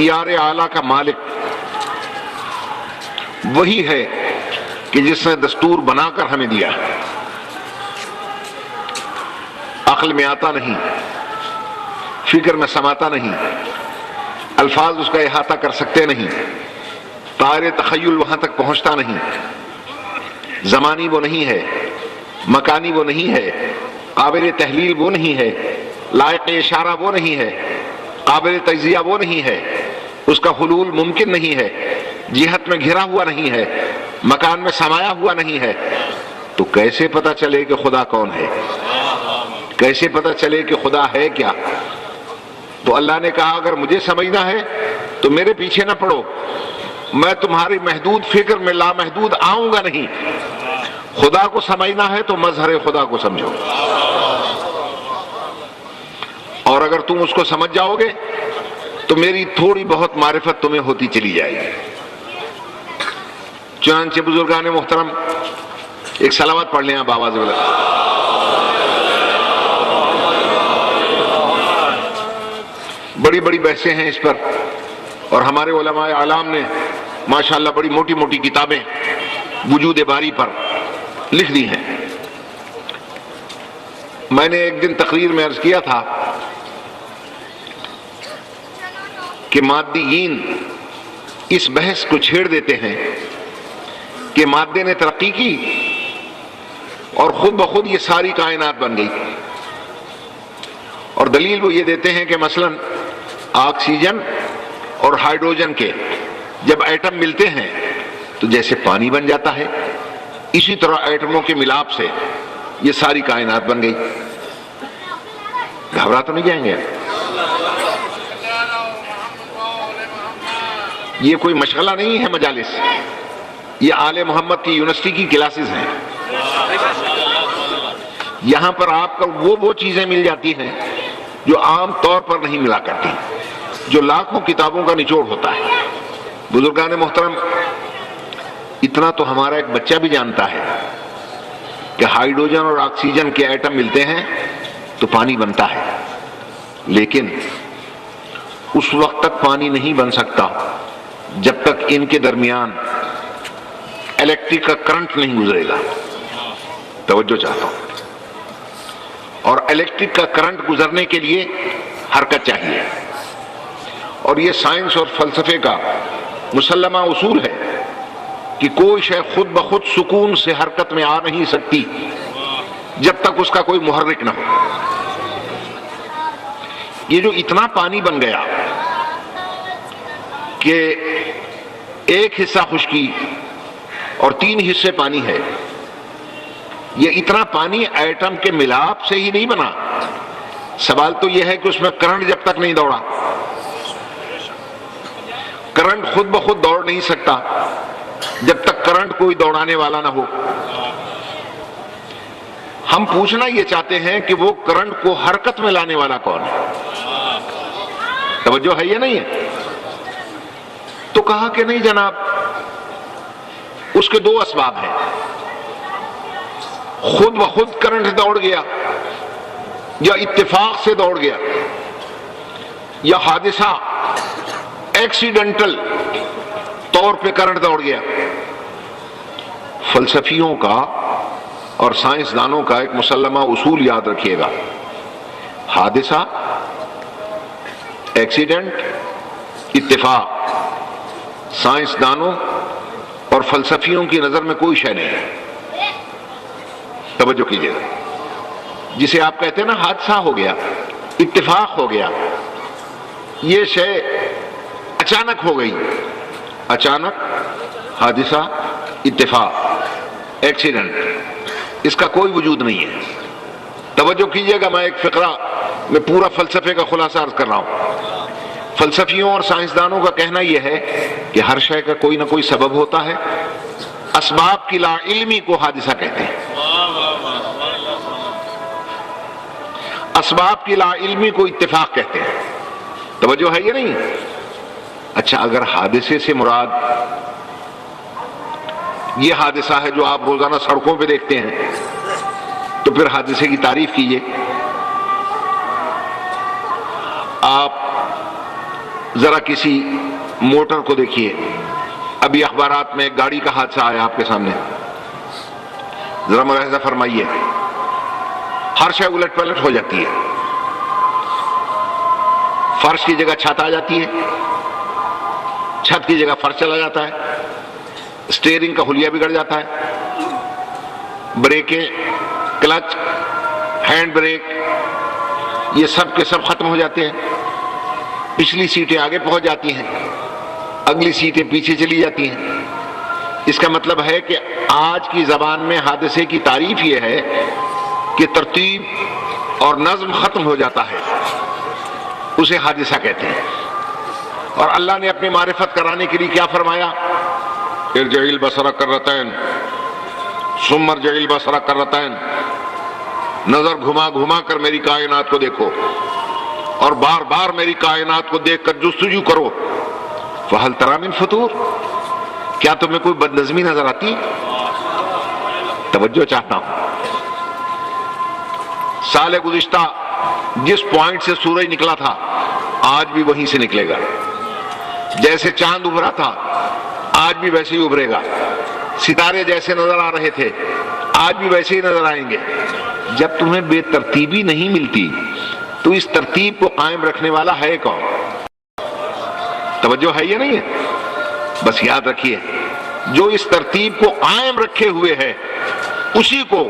اختیار اعلیٰ کا مالک وہی ہے کہ جس نے دستور بنا کر ہمیں دیا ہے، عقل میں آتا نہیں، فکر میں سماتا نہیں، الفاظ اس کا احاطہ کر سکتے نہیں، طائر تخیل وہاں تک پہنچتا نہیں، زمانی وہ نہیں ہے، مکانی وہ نہیں ہے، قابل تحلیل وہ نہیں ہے، لائق اشارہ وہ نہیں ہے، قابل تجزیہ وہ نہیں ہے، اس کا حلول ممکن نہیں ہے، جہت میں گھرا ہوا نہیں ہے، مکان میں سمایا ہوا نہیں ہے، تو کیسے پتہ چلے کہ خدا کون ہے؟ کیسے پتہ چلے کہ خدا ہے کیا؟ تو اللہ نے کہا اگر مجھے سمجھنا ہے تو میرے پیچھے نہ پڑو، میں تمہاری محدود فکر میں لامحدود آؤں گا نہیں۔ خدا کو سمجھنا ہے تو مظہر خدا کو سمجھو، اور اگر تم اس کو سمجھ جاؤ گے تو میری تھوڑی بہت معرفت تمہیں ہوتی چلی جائے گی۔ چنانچہ بزرگان محترم ایک صلوات پڑھ لیں آپ آواز میں۔ بڑی بڑی بحثیں ہیں اس پر، اور ہمارے علماء اعلام نے ماشاءاللہ بڑی موٹی موٹی کتابیں وجود باری پر لکھ دی ہیں۔ میں نے ایک دن تقریر میں عرض کیا تھا کہ مادیین اس بحث کو چھیڑ دیتے ہیں کہ مادے نے ترقی کی اور خود بخود یہ ساری کائنات بن گئی، اور دلیل وہ یہ دیتے ہیں کہ مثلا آکسیجن اور ہائیڈروجن کے جب ایٹم ملتے ہیں تو جیسے پانی بن جاتا ہے، اسی طرح ایٹموں کے ملاپ سے یہ ساری کائنات بن گئی۔ گھبرا تو نہیں جائیں گے؟ یہ کوئی مشغلہ نہیں ہے مجالس، یہ آل محمد کی یونیورسٹی کی کلاسز ہیں۔ یہاں پر آپ کو وہ چیزیں مل جاتی ہیں جو عام طور پر نہیں ملا کرتی، جو لاکھوں کتابوں کا نچوڑ ہوتا ہے۔ بزرگان محترم، اتنا تو ہمارا ایک بچہ بھی جانتا ہے کہ ہائیڈروجن اور آکسیجن کے ایٹم ملتے ہیں تو پانی بنتا ہے، لیکن اس وقت تک پانی نہیں بن سکتا جب تک ان کے درمیان الیکٹرک کا کرنٹ نہیں گزرے گا۔ توجہ چاہتا ہوں۔ اور الیکٹرک کا کرنٹ گزرنے کے لیے حرکت چاہیے، اور یہ سائنس اور فلسفے کا مسلمہ اصول ہے کہ کوئی شے خود بخود سکون سے حرکت میں آ نہیں سکتی جب تک اس کا کوئی محرک نہ ہو۔ یہ جو اتنا پانی بن گیا کہ ایک حصہ خشکی اور 3 حصے پانی ہے، یہ اتنا پانی ایٹم کے ملاپ سے ہی نہیں بنا۔ سوال تو یہ ہے کہ اس میں کرنٹ جب تک نہیں دوڑا، کرنٹ خود بخود دوڑ نہیں سکتا جب تک کرنٹ کوئی دوڑانے والا نہ ہو۔ ہم پوچھنا یہ چاہتے ہیں کہ وہ کرنٹ کو حرکت میں لانے والا کون ہے؟ توجہ ہے یا نہیں ہے؟ تو کہا کہ نہیں جناب، اس کے 2 اسباب ہیں، خود بخود کرنٹ دوڑ گیا، یا اتفاق سے دوڑ گیا، یا حادثہ ایکسیڈنٹل طور پہ کرنٹ دوڑ گیا۔ فلسفیوں کا اور سائنسدانوں کا ایک مسلمہ اصول یاد رکھیے گا، حادثہ، ایکسیڈنٹ، اتفاق سائنسدانوں اور فلسفیوں کی نظر میں کوئی شے نہیں ہے۔ توجہ کیجیے گا، جسے آپ کہتے ہیں نا حادثہ ہو گیا، اتفاق ہو گیا، یہ شے اچانک ہو گئی، اچانک حادثہ، اتفاق، ایکسیڈنٹ، اس کا کوئی وجود نہیں ہے۔ توجہ کیجیے گا، میں ایک فقرہ میں پورا فلسفے کا خلاصہ عرض کر رہا ہوں۔ فلسفیوں اور سائنسدانوں کا کہنا یہ ہے کہ ہر شے کا کوئی نہ کوئی سبب ہوتا ہے، اسباب کی لا علمی کو حادثہ کہتے ہیں، اسباب کی لا علمی کو اتفاق کہتے ہیں۔ توجہ ہے یہ نہیں؟ اچھا، اگر حادثے سے مراد یہ حادثہ ہے جو آپ روزانہ سڑکوں پہ دیکھتے ہیں، تو پھر حادثے کی تعریف کیجئے۔ آپ ذرا کسی موٹر کو دیکھیے، ابھی اخبارات میں ایک گاڑی کا حادثہ آیا آپ کے سامنے، ذرا ملاحظہ فرمائیے، ہر شے الٹ پلٹ ہو جاتی ہے، فرش کی جگہ چھت آ جاتی ہے، چھت کی جگہ فرش چلا جاتا ہے، اسٹیئرنگ کا حلیہ بگڑ جاتا ہے، بریکیں، کلچ، ہینڈ بریک، یہ سب کے سب ختم ہو جاتے ہیں، پچھلی سیٹیں آگے پہنچ جاتی ہیں، اگلی سیٹیں پیچھے چلی جاتی ہیں۔ اس کا مطلب ہے کہ آج کی زبان میں حادثے کی تعریف یہ ہے کہ ترتیب اور نظم ختم ہو جاتا ہے، اسے حادثہ کہتے ہیں۔ اور اللہ نے اپنی معرفت کرانے کے لیے کیا فرمایا؟ ارجع البصر کرتین ثم ارجع البصر کرتین، نظر گھما گھما کر میری کائنات کو دیکھو اور بار بار میری کائنات کو دیکھ کر جستجو کرو، فہل تری من فطور، کیا تمہیں کوئی بد نظمی نظر آتی؟ توجہ چاہتا ہوں، سال گزشتہ جس پوائنٹ سے سورج نکلا تھا آج بھی وہیں سے نکلے گا، جیسے چاند ابھرا تھا آج بھی ویسے ہی ابھرے گا، ستارے جیسے نظر آ رہے تھے آج بھی ویسے ہی نظر آئیں گے۔ جب تمہیں بے ترتیبی نہیں ملتی تو اس ترتیب کو قائم رکھنے والا ہے کون؟ توجہ ہے یا نہیں ہے؟ بس یاد رکھیے، جو اس ترتیب کو قائم رکھے ہوئے ہے اسی کو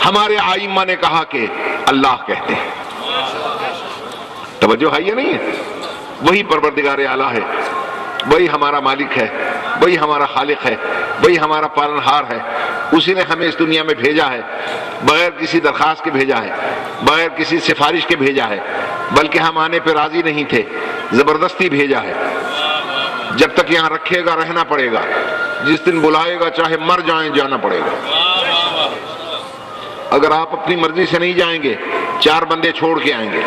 ہمارے ائمہ نے کہا کہ اللہ کہتے ہیں۔ توجہ ہے یا نہیں ہے؟ وہی پروردگار اعلیٰ ہے، وہی ہمارا مالک ہے، وہی ہمارا خالق ہے، وہی ہمارا پالنہار ہے، اسی نے ہمیں اس دنیا میں بھیجا ہے، بغیر کسی درخواست کے بھیجا ہے، بغیر کسی سفارش کے بھیجا ہے، بلکہ ہم آنے پہ راضی نہیں تھے، زبردستی بھیجا ہے۔ جب تک یہاں رکھے گا رہنا پڑے گا، جس دن بلائے گا چاہے مر جائیں جانا پڑے گا۔ اگر آپ اپنی مرضی سے نہیں جائیں گے 4 بندے چھوڑ کے آئیں گے۔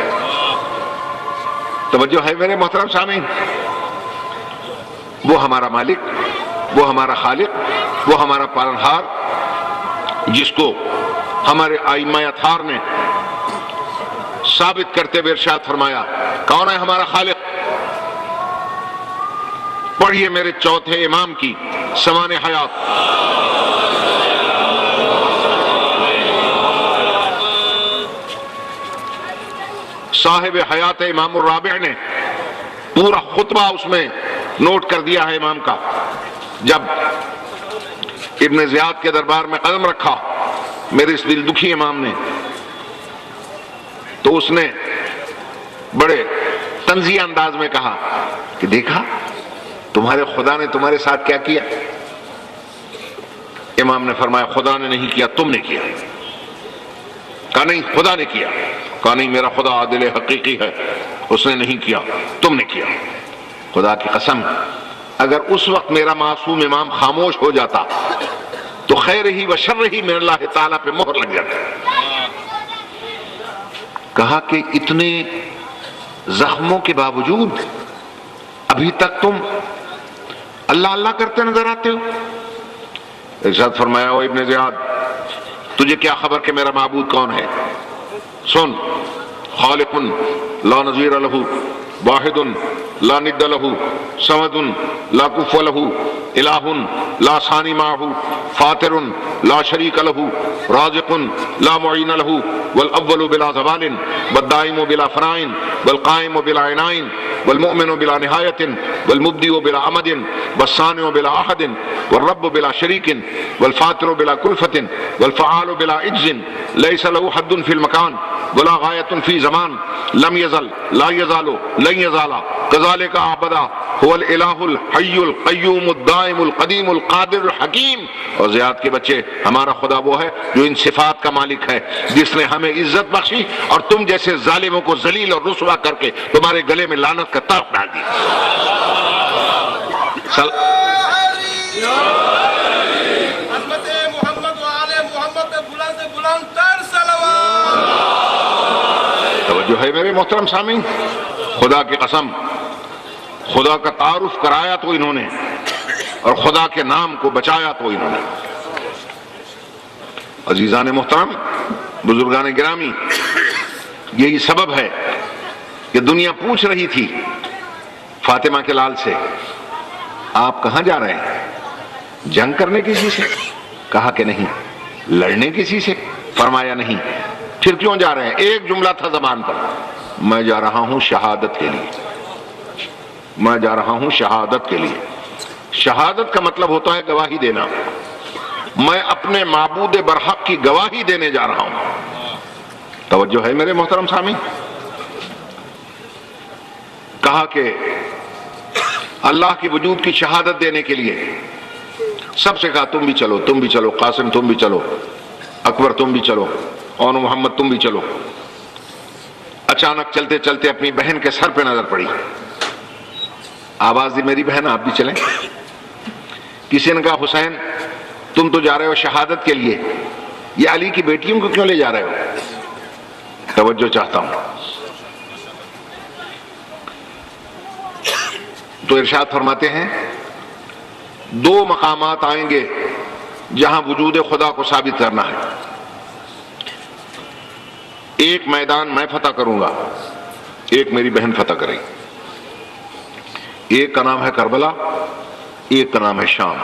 توجہ ہے میرے محترم سامعین؟ وہ ہمارا مالک، وہ ہمارا خالق، وہ ہمارا پالنہار، جس کو ہمارے ائمہ اطہار نے ثابت کرتے ہوئے ارشاد فرمایا، کون ہے ہمارا خالق؟ پڑھیے میرے چوتھے امام کی سمان حیات۔ صاحب حیات امام الرابع نے پورا خطبہ اس میں نوٹ کر دیا ہے امام کا۔ جب ابن زیاد کے دربار میں قدم رکھا میرے اس دل دکھی امام نے، تو اس نے بڑے طنزیہ انداز میں کہا کہ دیکھا تمہارے خدا نے تمہارے ساتھ کیا کیا؟ امام نے فرمایا خدا نے نہیں کیا، تم نے کیا۔ کہا نہیں خدا نے کیا، کہا نہیں میرا خدا عادل حقیقی ہے، اس نے نہیں کیا، تم نے کیا۔ خدا کی قسم اگر اس وقت میرا معصوم امام خاموش ہو جاتا تو خیر ہی و شر ہی میرے اللہ تعالیٰ پہ مہر لگ جاتا۔ کہا کہ اتنے زخموں کے باوجود ابھی تک تم اللہ اللہ کرتے نظر آتے ہو۔ ارشاد فرمایا او ابن زیاد، تجھے کیا خبر کہ میرا معبود کون ہے؟ سن، خالق لا نظیر لہ، واحد لا ند لہ، صمد لا کفو لہ، الہ لا ثانی معہ، فاطر لا شریک لہ، رازق لا معین لہ، والاول بلا زوال، والدائم بلا فناء، والقائم بلا عناء، والمؤمن بلا نہایت، والمبدئ بلا امد، والصانع بلا احد، والرب بلا شریک، والفاطر بلا کلفۃ، والفعال بلا عجز، لیس له حد فی المکان ولا غایۃ فی زمان، لم یزل لا یزال لن یزال کذالک عبدا هو الالہ الحی القیوم الدائم القدیم القادر الحکیم۔ اور زیاد کے بچے، ہمارا خدا وہ ہے جو ان صفات کا مالک ہے، جس نے ہمیں عزت بخشی اور تم جیسے ظالموں کو ذلیل اور رسوا کر کے تمہارے گلے میں لعنت کا طرف ڈال دی۔ توجہ ہے میرے محترم سامعین؟ خدا کی قسم خدا کا تعارف کرایا تو انہوں نے اور خدا کے نام کو بچایا تو انہوں نے۔ عزیزان محترم، بزرگان گرامی، یہی سبب ہے کہ دنیا پوچھ رہی تھی فاطمہ کے لال سے، آپ کہاں جا رہے ہیں؟ جنگ کرنے کسی سے؟ کہا کہ نہیں۔ لڑنے کسی سے؟ فرمایا نہیں۔ پھر کیوں جا رہے ہیں؟ ایک جملہ تھا زبان پر، میں جا رہا ہوں شہادت کے لیے، میں جا رہا ہوں شہادت کے لیے۔ شہادت کا مطلب ہوتا ہے گواہی دینا، میں اپنے معبود برحق کی گواہی دینے جا رہا ہوں۔ توجہ ہے میرے محترم سامعین؟ کہا کہ اللہ کی وجود کی شہادت دینے کے لیے سب سے کہا تم بھی چلو، تم بھی چلو، قاسم تم بھی چلو، اکبر تم بھی چلو، اور محمد تم بھی چلو۔ اچانک چلتے چلتے اپنی بہن کے سر پہ نظر پڑی، آواز دی میری بہن آپ بھی چلیں۔ کسی نے کہا حسین تم تو جا رہے ہو شہادت کے لیے، یہ علی کی بیٹیوں کو کیوں لے جا رہے ہو؟ توجہ چاہتا ہوں۔ تو ارشاد فرماتے ہیں دو مقامات آئیں گے جہاں وجود خدا کو ثابت کرنا ہے۔ ایک میدان میں فتح کروں گا، ایک میری بہن فتح کرے گی۔ ایک کا نام ہے کربلا، ایک کا نام ہے شام۔